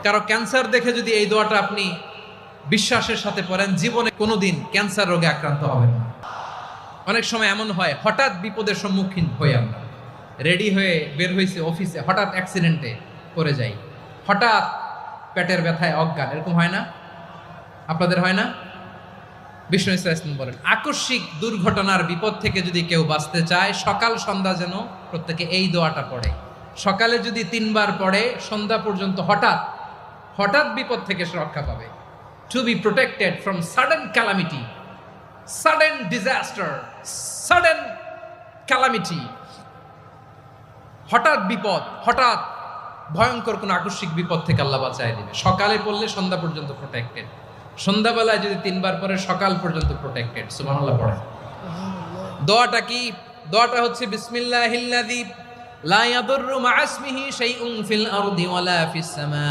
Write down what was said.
কারো ক্যান্সার দেখে যদি এই দোয়াটা আপনি বিশ্বাসের সাথে পড়েন, জীবনে কোনোদিন ক্যান্সার রোগে আক্রান্ত হবেন না। অনেক সময় এমন হয়, হঠাৎ বিপদের সম্মুখীন হই আমরা, রেডি হয়ে বের হয়েছে অফিসে, হঠাৎ অ্যাক্সিডেন্টে পড়ে যাই, হঠাৎ পেটের ব্যথায় অজ্ঞান, এরকম হয় না? আপনাদের হয় না? বিষ্ণু ইসলাম বলেন, আকস্মিক দুর্ঘটনার বিপদ থেকে যদি কেউ বাঁচতে চায়, সকাল সন্ধ্যা যেন প্রত্যেকে এই দোয়াটা পড়ে। সকালে যদি 3 বার পড়ে, সন্ধ্যা পর্যন্ত হঠাৎ হঠাৎ বিপদ থেকে সে রক্ষা পাবে। To be protected from sudden calamity, sudden disaster, sudden calamity, হঠাৎ বিপদ, হঠাৎ ভয়ঙ্কর কোন আকস্মিক বিপদ থেকে আল্লাহ বাঁচায় দিবে। সকালে পড়লে সন্ধ্যা পর্যন্ত প্রোটেক্টেড, সন্ধ্যাবেলায় যদি 3 বার পরে সকাল পর্যন্ত প্রোটেক্টেড। সুবহানাল্লাহ পড়েন। দোয়াটা কি? দোয়াটা হচ্ছে বিসমিল্লাহিল্লাযী লা ইয়াদুররু মা ইসমিহি শাইউন ফিল আরদি ওয়ালা ফিস সামা।